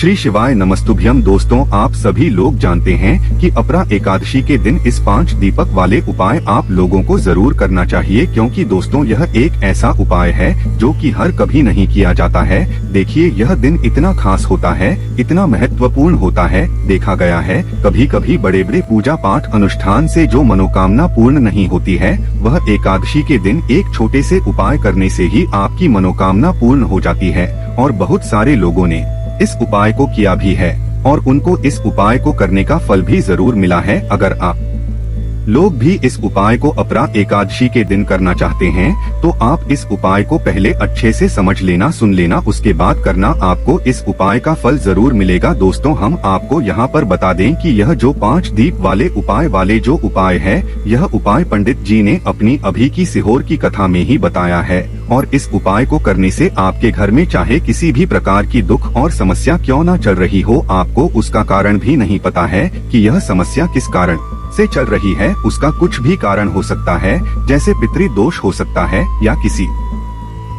श्री शिवाय नमस्तुभ्यम। दोस्तों, आप सभी लोग जानते हैं कि अपरा एकादशी के दिन इस 5 दीपक वाले उपाय आप लोगों को जरूर करना चाहिए, क्योंकि दोस्तों यह एक ऐसा उपाय है जो कि हर कभी नहीं किया जाता है। देखिए, यह दिन इतना खास होता है, इतना महत्वपूर्ण होता है। देखा गया है कभी कभी बड़े बड़े पूजा पाठ अनुष्ठान से जो मनोकामना पूर्ण नहीं होती है, वह एकादशी के दिन एक छोटे से उपाय करने से ही आपकी मनोकामना पूर्ण हो जाती है। और बहुत सारे लोगों ने इस उपाय को किया भी है और उनको इस उपाय को करने का फल भी जरूर मिला है। अगर आप लोग भी इस उपाय को अपरा एकादशी के दिन करना चाहते हैं तो आप इस उपाय को पहले अच्छे से समझ लेना, सुन लेना, उसके बाद करना। आपको इस उपाय का फल जरूर मिलेगा। दोस्तों, हम आपको यहाँ पर बता दें कि यह जो 5 दीप वाले जो उपाय है, यह उपाय पंडित जी ने अपनी अभी की सीहोर की कथा में ही बताया है। और इस उपाय को करने से आपके घर में चाहे किसी भी प्रकार की दुख और समस्या क्यों न चल रही हो, आपको उसका कारण भी नहीं पता है कि यह समस्या किस कारण से चल रही है। उसका कुछ भी कारण हो सकता है, जैसे पितृ दोष हो सकता है या किसी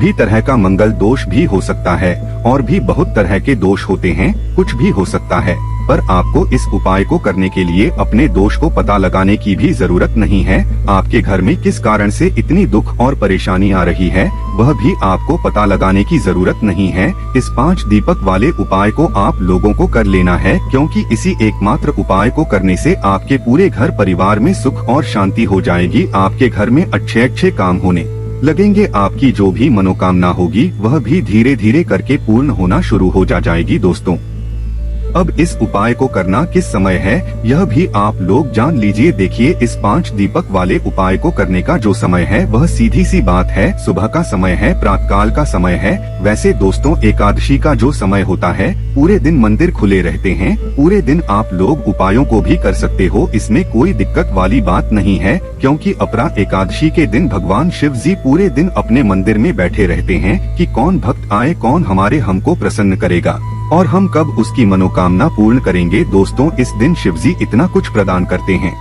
भी तरह का मंगल दोष भी हो सकता है, और भी बहुत तरह के दोष होते हैं, कुछ भी हो सकता है। पर आपको इस उपाय को करने के लिए अपने दोष को पता लगाने की भी जरूरत नहीं है। आपके घर में किस कारण से इतनी दुख और परेशानी आ रही है, वह भी आपको पता लगाने की जरूरत नहीं है। इस 5 दीपक वाले उपाय को आप लोगों को कर लेना है, क्योंकि इसी एकमात्र उपाय को करने से आपके पूरे घर परिवार में सुख और शांति हो जाएगी। आपके घर में अच्छे अच्छे काम होने लगेंगे। आपकी जो भी मनोकामना होगी वह भी धीरे धीरे करके पूर्ण होना शुरू हो जाएगी। दोस्तों, अब इस उपाय को करना किस समय है, यह भी आप लोग जान लीजिए। देखिए, इस 5 दीपक वाले उपाय को करने का जो समय है वह सीधी सी बात है, सुबह का समय है, प्रातःकाल का समय है। वैसे दोस्तों, एकादशी का जो समय होता है, पूरे दिन मंदिर खुले रहते हैं, पूरे दिन आप लोग उपायों को भी कर सकते हो। इसमें कोई दिक्कत वाली बात नहीं है, क्योंकि अपरा एकादशी के दिन भगवान शिव जी पूरे दिन अपने मंदिर में बैठे रहते हैं कि कौन भक्त आए, कौन हमको प्रसन्न करेगा और हम कब उसकी मनोकामना पूर्ण करेंगे। दोस्तों, इस दिन शिव जी इतना कुछ प्रदान करते हैं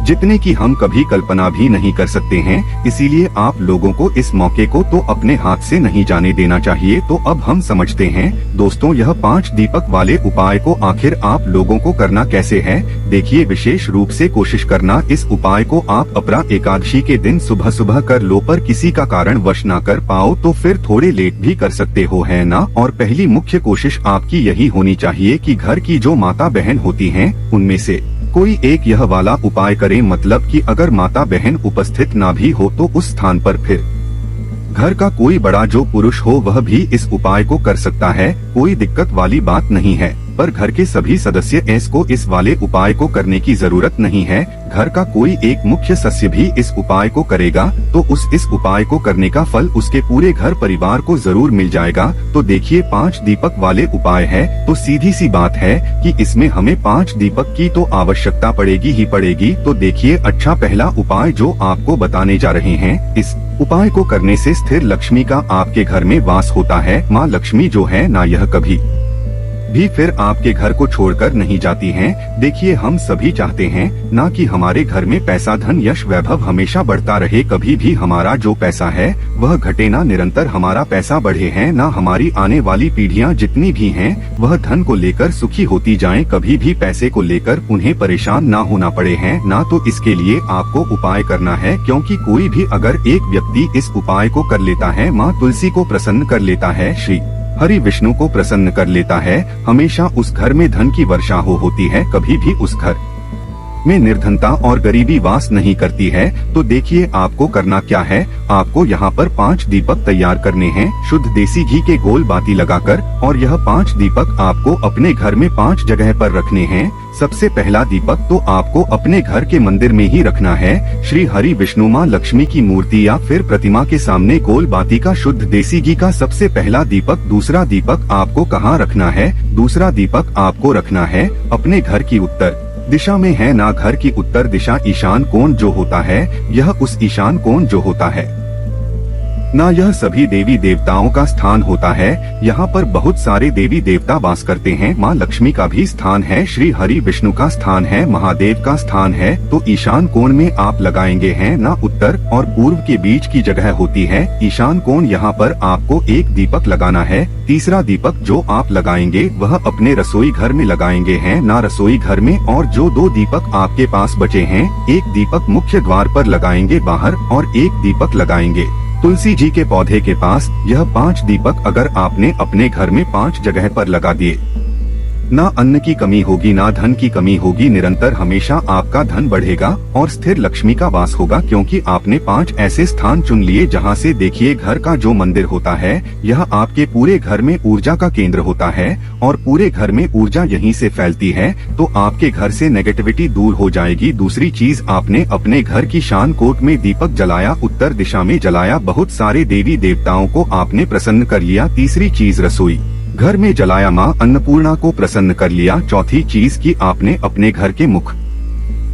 जितने की हम कभी कल्पना भी नहीं कर सकते हैं। इसीलिए आप लोगों को इस मौके को तो अपने हाथ से नहीं जाने देना चाहिए। तो अब हम समझते हैं दोस्तों, यह 5 दीपक वाले उपाय को आखिर आप लोगों को करना कैसे है। देखिए, विशेष रूप से कोशिश करना इस उपाय को आप अपरा एकादशी के दिन सुबह सुबह कर लो, पर किसी का कारण वश ना कर पाओ तो फिर थोड़े लेट भी कर सकते हो, है ना। और पहली मुख्य कोशिश आपकी यही होनी चाहिए कि घर की जो माता बहन होती हैं, उनमें से कोई एक यह वाला उपाय करें। मतलब कि अगर माता बहन उपस्थित ना भी हो तो उस स्थान पर फिर घर का कोई बड़ा जो पुरुष हो वह भी इस उपाय को कर सकता है। कोई दिक्कत वाली बात नहीं है, पर घर के सभी सदस्य को इस वाले उपाय को करने की जरूरत नहीं है। घर का कोई एक मुख्य सदस्य भी इस उपाय को करेगा तो इस उपाय को करने का फल उसके पूरे घर परिवार को जरूर मिल जाएगा। तो देखिए, 5 दीपक वाले उपाय है तो सीधी सी बात है कि इसमें हमें 5 दीपक की तो आवश्यकता पड़ेगी ही पड़ेगी। तो देखिए, अच्छा, पहला उपाय जो आपको बताने जा रहे हैं, इस उपाय को करने से स्थिर लक्ष्मी का आपके घर में वास होता है। माँ लक्ष्मी जो है ना, यह कभी भी फिर आपके घर को छोड़कर नहीं जाती हैं। देखिए, हम सभी चाहते हैं ना कि हमारे घर में पैसा, धन, यश, वैभव हमेशा बढ़ता रहे। कभी भी हमारा जो पैसा है वह घटे ना, निरंतर हमारा पैसा बढ़े है ना। हमारी आने वाली पीढ़ियां जितनी भी हैं वह धन को लेकर सुखी होती जाएं, कभी भी पैसे को लेकर उन्हें परेशान ना होना पड़े हैं ना। तो इसके लिए आपको उपाय करना है, क्योंकि कोई भी अगर एक व्यक्ति इस उपाय को कर लेता है, माँ तुलसी को प्रसन्न कर लेता है, श्री हरि विष्णु को प्रसन्न कर लेता है, हमेशा उस घर में धन की वर्षा होती है, कभी भी उस घर में निर्धनता और गरीबी वास नहीं करती है। तो देखिए, आपको करना क्या है, आपको यहाँ पर 5 दीपक तैयार करने हैं, शुद्ध देसी घी के गोल बाती लगाकर। और यह 5 दीपक आपको अपने घर में 5 जगह पर रखने हैं। सबसे पहला दीपक तो आपको अपने घर के मंदिर में ही रखना है। श्री हरि विष्णु माँ लक्ष्मी की मूर्ति या फिर प्रतिमा के सामने गोल बाती का शुद्ध देसी घी का सबसे पहला दीपक। दूसरा दीपक आपको कहाँ रखना है, दूसरा दीपक आपको रखना है अपने घर की उत्तर दिशा में, है ना। घर की उत्तर दिशा ईशान कोण जो होता है, यह उस ईशान कोण जो होता है ना यह सभी देवी देवताओं का स्थान होता है। यहाँ पर बहुत सारे देवी देवता वास करते हैं। माँ लक्ष्मी का भी स्थान है, श्री हरि विष्णु का स्थान है, महादेव का स्थान है। तो ईशान कोण में आप लगाएंगे हैं ना उत्तर और पूर्व के बीच की जगह होती है ईशान कोण। यहाँ पर आपको एक दीपक लगाना है। तीसरा दीपक जो आप लगाएंगे वह अपने रसोई घर में लगाएंगे हैं ना रसोई घर में। और जो 2 दीपक आपके पास बचे हैं, एक दीपक मुख्य द्वार पर लगाएंगे बाहर और एक दीपक लगाएंगे तुलसी जी के पौधे के पास। यह 5 दीपक अगर आपने अपने घर में 5 जगह पर लगा दिए, ना अन्न की कमी होगी ना धन की कमी होगी। निरंतर हमेशा आपका धन बढ़ेगा और स्थिर लक्ष्मी का वास होगा, क्योंकि आपने 5 ऐसे स्थान चुन लिए जहां से देखिए घर का जो मंदिर होता है यह आपके पूरे घर में ऊर्जा का केंद्र होता है और पूरे घर में ऊर्जा यहीं से फैलती है। तो आपके घर से नेगेटिविटी दूर हो जाएगी। दूसरी चीज, आपने अपने घर की शान कोट में दीपक जलाया, उत्तर दिशा में जलाया, बहुत सारे देवी देवताओं को आपने प्रसन्न कर लिया। तीसरी चीज, रसोई घर में जलाया, माँ अन्नपूर्णा को प्रसन्न कर लिया। चौथी चीज की आपने अपने घर के मुख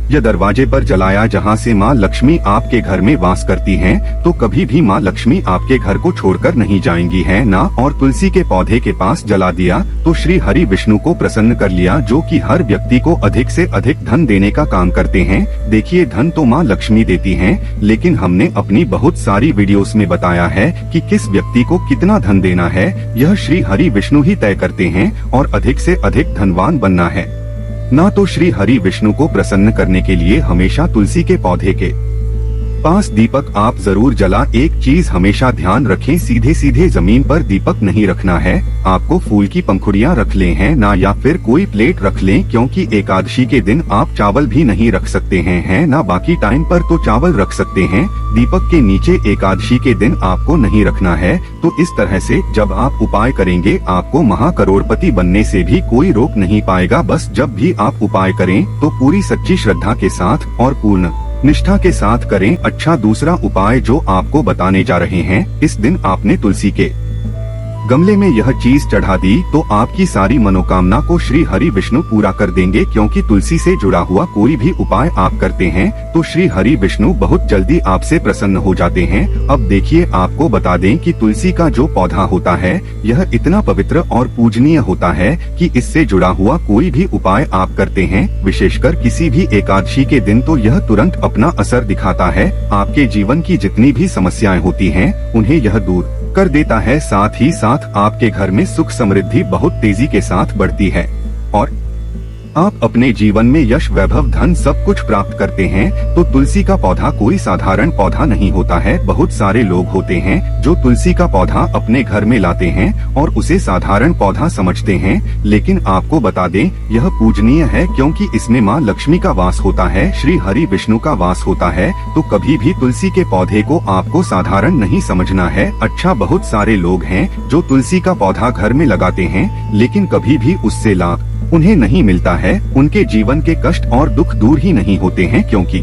या दरवाजे पर जलाया जहाँ से माँ लक्ष्मी आपके घर में वास करती हैं। तो कभी भी माँ लक्ष्मी आपके घर को छोड़कर नहीं जाएंगी है ना। और तुलसी के पौधे के पास जला दिया तो श्री हरि विष्णु को प्रसन्न कर लिया, जो कि हर व्यक्ति को अधिक से अधिक धन देने का काम करते हैं। देखिए, धन तो माँ लक्ष्मी देती हैं, लेकिन हमने अपनी बहुत सारी वीडियोस में बताया है कि किस व्यक्ति को कितना धन देना है, यह श्री हरि विष्णु ही तय करते हैं। और अधिक से अधिक धनवान बनना है ना तो श्री हरि विष्णु को प्रसन्न करने के लिए हमेशा तुलसी के पौधे के 5 दीपक आप जरूर जला। एक चीज हमेशा ध्यान रखें, सीधे सीधे जमीन पर दीपक नहीं रखना है। आपको फूल की पंखुड़ियाँ रख लें हैं ना, या फिर कोई प्लेट रख लें, क्योंकि एकादशी के दिन आप चावल भी नहीं रख सकते हैं ना। बाकी टाइम पर तो चावल रख सकते हैं, दीपक के नीचे एकादशी के दिन आपको नहीं रखना है। तो इस तरह से जब आप उपाय करेंगे, आपको महाकरोड़पति बनने से भी कोई रोक नहीं पाएगा। बस जब भी आप उपाय करें तो पूरी सच्ची श्रद्धा के साथ और पूर्ण निष्ठा के साथ करें। अच्छा, दूसरा उपाय जो आपको बताने जा रहे हैं, इस दिन आपने तुलसी के गमले में यह चीज चढ़ा दी तो आपकी सारी मनोकामना को श्री हरि विष्णु पूरा कर देंगे। क्योंकि तुलसी से जुड़ा हुआ कोई भी उपाय आप करते हैं तो श्री हरि विष्णु बहुत जल्दी आपसे प्रसन्न हो जाते हैं। अब देखिए, आपको बता दें कि तुलसी का जो पौधा होता है यह इतना पवित्र और पूजनीय होता है कि इससे जुड़ा हुआ कोई भी उपाय आप करते हैं, विशेषकर किसी भी एकादशी के दिन, तो यह तुरंत अपना असर दिखाता है। आपके जीवन की जितनी भी समस्याएं होती हैं उन्हें यह दूर कर देता है। साथ ही साथ आपके घर में सुख समृद्धि बहुत तेजी के साथ बढ़ती है और आप अपने जीवन में यश, वैभव, धन सब कुछ प्राप्त करते हैं। तो तुलसी का पौधा कोई साधारण पौधा नहीं होता है। बहुत सारे लोग होते हैं जो तुलसी का पौधा अपने घर में लाते हैं और उसे साधारण पौधा समझते हैं, लेकिन आपको बता दें यह पूजनीय है, क्योंकि इसमें माँ लक्ष्मी का वास होता है, श्री हरि विष्णु का वास होता है। तो कभी भी तुलसी के पौधे को आपको साधारण नहीं समझना है। अच्छा, बहुत सारे लोग हैं जो तुलसी का पौधा घर में लगाते हैं, लेकिन कभी भी उससे लाभ उन्हें नहीं मिलता है। उनके जीवन के कष्ट और दुख दूर ही नहीं होते हैं, क्योंकि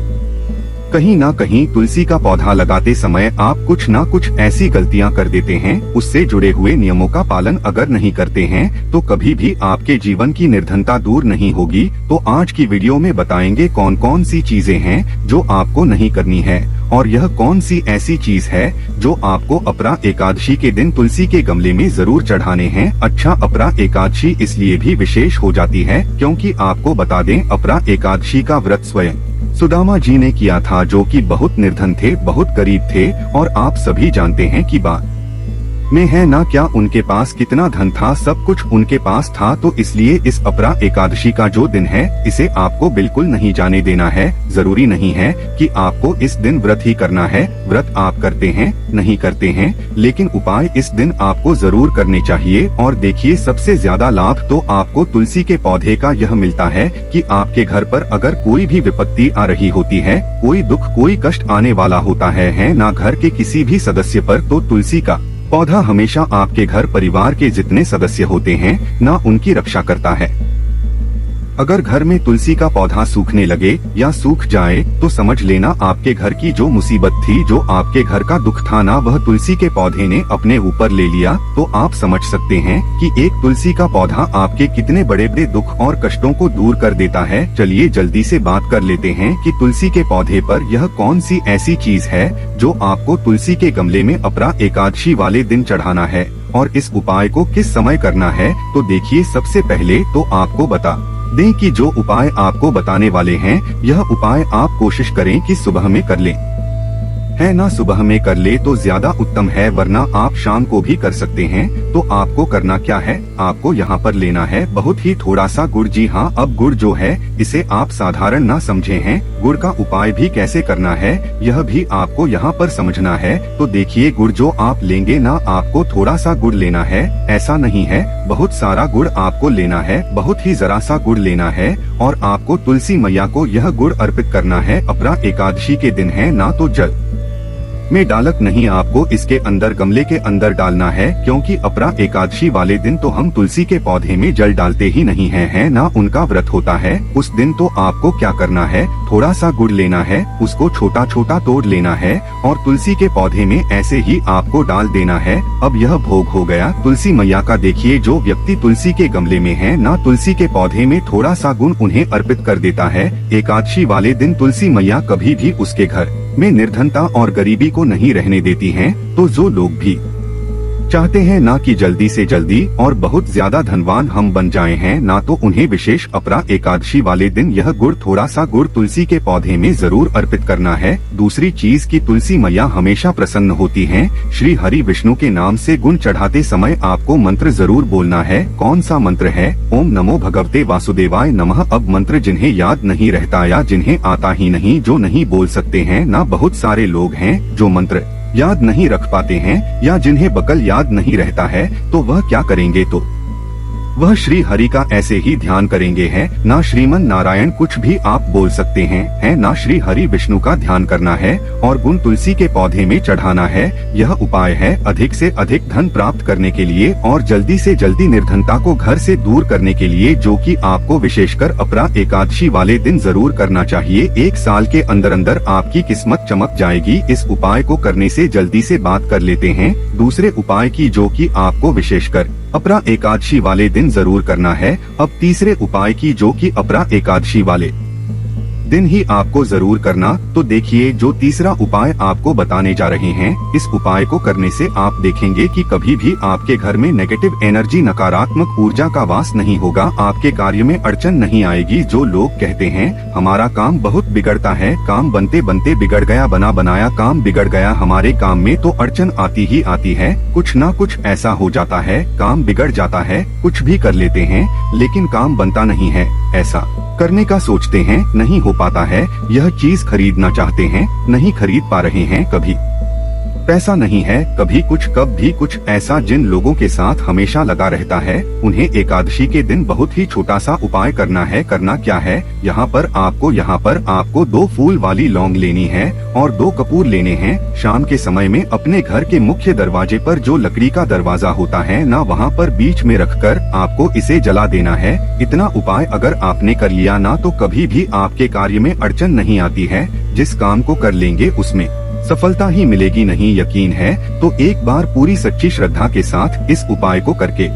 कहीं ना कहीं तुलसी का पौधा लगाते समय आप कुछ ना कुछ ऐसी गलतियां कर देते हैं, उससे जुड़े हुए नियमों का पालन अगर नहीं करते हैं तो कभी भी आपके जीवन की निर्धनता दूर नहीं होगी। तो आज की वीडियो में बताएंगे कौन कौन सी चीजें हैं जो आपको नहीं करनी है और यह कौन सी ऐसी चीज है जो आपको अपरा एकादशी के दिन तुलसी के गमले में जरूर चढ़ाने हैं। अच्छा, अपरा एकादशी इसलिए भी विशेष हो जाती है क्योंकि आपको बता दें अपरा एकादशी का व्रत स्वयं सुदामा जी ने किया था, जो कि बहुत निर्धन थे, बहुत गरीब थे। और आप सभी जानते हैं कि बात में है ना क्या उनके पास कितना धन था, सब कुछ उनके पास था। तो इसलिए इस अपरा एकादशी का जो दिन है इसे आपको बिल्कुल नहीं जाने देना है। जरूरी नहीं है कि आपको इस दिन व्रत ही करना है, व्रत आप करते हैं नहीं करते हैं, लेकिन उपाय इस दिन आपको जरूर करने चाहिए। और देखिए, सबसे ज्यादा लाभ तो आपको तुलसी के पौधे का यह मिलता है कि आपके घर पर अगर कोई भी विपत्ति आ रही होती है, कोई दुख, कोई कष्ट आने वाला होता है ना घर के किसी भी सदस्य पर, तो तुलसी का पौधा हमेशा आपके घर परिवार के जितने सदस्य होते हैं ना उनकी रक्षा करता है। अगर घर में तुलसी का पौधा सूखने लगे या सूख जाए तो समझ लेना आपके घर की जो मुसीबत थी, जो आपके घर का दुख था ना, वह तुलसी के पौधे ने अपने ऊपर ले लिया। तो आप समझ सकते हैं कि एक तुलसी का पौधा आपके कितने बड़े बड़े दुख और कष्टों को दूर कर देता है। चलिए जल्दी से बात कर लेते हैं कि तुलसी के पौधे पर यह कौन सी ऐसी चीज है जो आपको तुलसी के गमले में अपरा एकादशी वाले दिन चढ़ाना है और इस उपाय को किस समय करना है। तो देखिए, सबसे पहले तो आपको बता दें कि जो उपाय आपको बताने वाले हैं, यह उपाय आप कोशिश करें कि सुबह में कर लें, है ना। सुबह में कर ले तो ज्यादा उत्तम है, वरना आप शाम को भी कर सकते हैं। तो आपको करना क्या है, आपको यहाँ पर लेना है बहुत ही थोड़ा सा गुड़। जी हाँ, अब गुड़ जो है इसे आप साधारण ना समझे हैं। गुड़ का उपाय भी कैसे करना है यह भी आपको यहाँ पर समझना है। तो देखिए, गुड़ जो आप लेंगे ना, आपको थोड़ा सा गुड़ लेना है, ऐसा नहीं है बहुत सारा गुड़ आपको लेना है, बहुत ही जरा सा गुड़ लेना है। और आपको तुलसी मैया को यह गुड़ अर्पित करना है। अपरा एकादशी के दिन है ना, तो जल में डालक नहीं, आपको इसके अंदर गमले के अंदर डालना है, क्योंकि अपरा एकादशी वाले दिन तो हम तुलसी के पौधे में जल डालते ही नहीं है ना, उनका व्रत होता है उस दिन। तो आपको क्या करना है, थोड़ा सा गुड़ लेना है, उसको छोटा छोटा तोड़ लेना है और तुलसी के पौधे में ऐसे ही आपको डाल देना है। अब यह भोग हो गया तुलसी मैया का। देखिए, जो व्यक्ति तुलसी के गमले में है ना, तुलसी के पौधे में थोड़ा सा गुड़ उन्हें अर्पित कर देता है एकादशी वाले दिन, तुलसी मैया कभी भी उसके घर में निर्धनता और गरीबी को नहीं रहने देती हैं। तो जो लोग भी चाहते हैं ना कि जल्दी से जल्दी और बहुत ज्यादा धनवान हम बन जाएं हैं ना, तो उन्हें विशेष अपरा एकादशी वाले दिन यह गुड़, थोड़ा सा गुड़ तुलसी के पौधे में जरूर अर्पित करना है। दूसरी चीज की तुलसी मैया हमेशा प्रसन्न होती हैं। श्री हरि विष्णु के नाम से गुण चढ़ाते समय आपको मंत्र जरूर बोलना है। कौन सा मंत्र है? ओम नमो भगवते वासुदेवाय नमः। अब मंत्र जिन्हें याद नहीं रहता या जिन्हें आता ही नहीं, जो नहीं बोल सकते हैं ना, बहुत सारे लोग हैं जो मंत्र याद नहीं रख पाते हैं या जिन्हें बकल याद नहीं रहता है, तो वह क्या करेंगे, तो वह श्री हरि का ऐसे ही ध्यान करेंगे है ना। श्रीमन नारायण कुछ भी आप बोल सकते हैं, है ना। श्री हरि विष्णु का ध्यान करना है और गुण तुलसी के पौधे में चढ़ाना है। यह उपाय है अधिक से अधिक धन प्राप्त करने के लिए और जल्दी से जल्दी निर्धनता को घर से दूर करने के लिए, जो कि आपको विशेषकर अपरा एकादशी वाले दिन जरूर करना चाहिए। एक साल के अंदर अंदर आपकी किस्मत चमक जाएगी। इस उपाय को करने से जल्दी से बात कर लेते हैं दूसरे उपाय की, जो कि आपको विशेषकर अपरा एकादशी वाले दिन जरूर करना है। अब तीसरे उपाय की, जो कि अपरा एकादशी वाले दिन ही आपको जरूर करना। तो देखिए, जो तीसरा उपाय आपको बताने जा रहे हैं, इस उपाय को करने से आप देखेंगे कि कभी भी आपके घर में नेगेटिव एनर्जी, नकारात्मक ऊर्जा का वास नहीं होगा, आपके कार्य में अड़चन नहीं आएगी। जो लोग कहते हैं हमारा काम बहुत बिगड़ता है, काम बनते बनते बिगड़ गया, बना बनाया काम बिगड़ गया, हमारे काम में तो अड़चन आती ही आती है, कुछ ना कुछ ऐसा हो जाता है, काम बिगड़ जाता है, कुछ भी कर लेते हैं लेकिन काम बनता नहीं है, ऐसा करने का सोचते हैं, नहीं हो पाता है, यह चीज खरीदना चाहते हैं, नहीं खरीद पा रहे हैं, कभी पैसा नहीं है, कभी कुछ कब भी कुछ, ऐसा जिन लोगों के साथ हमेशा लगा रहता है, उन्हें एकादशी के दिन बहुत ही छोटा सा उपाय करना है। करना क्या है, यहाँ पर आपको 2 फूल वाली लौंग लेनी है और 2 कपूर लेने हैं। शाम के समय में अपने घर के मुख्य दरवाजे पर जो लकड़ी का दरवाजा होता है ना, वहाँ पर बीच में रखकर आपको इसे जला देना है। इतना उपाय अगर आपने कर लिया ना, तो कभी भी आपके कार्य में अड़चन नहीं आती है। जिस काम को कर लेंगे उसमें सफलता ही मिलेगी, नहीं यकीन है तो एक बार पूरी सच्ची श्रद्धा के साथ इस उपाय को करके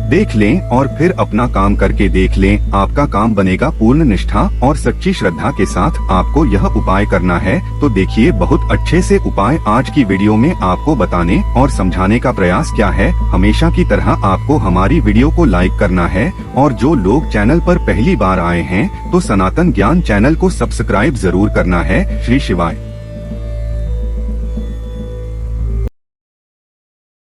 देख लें और फिर अपना काम करके देख लें, आपका काम बनेगा पूर्ण निष्ठा और सच्ची श्रद्धा के साथ आपको यह उपाय करना है। तो देखिए, बहुत अच्छे से उपाय आज की वीडियो में आपको बताने और समझाने का प्रयास किया है। हमेशा की तरह आपको हमारी वीडियो को लाइक करना है और जो लोग चैनल पर पहली बार आए हैं तो सनातन ज्ञान चैनल को सब्सक्राइब जरूर करना है। श्री शिवाय।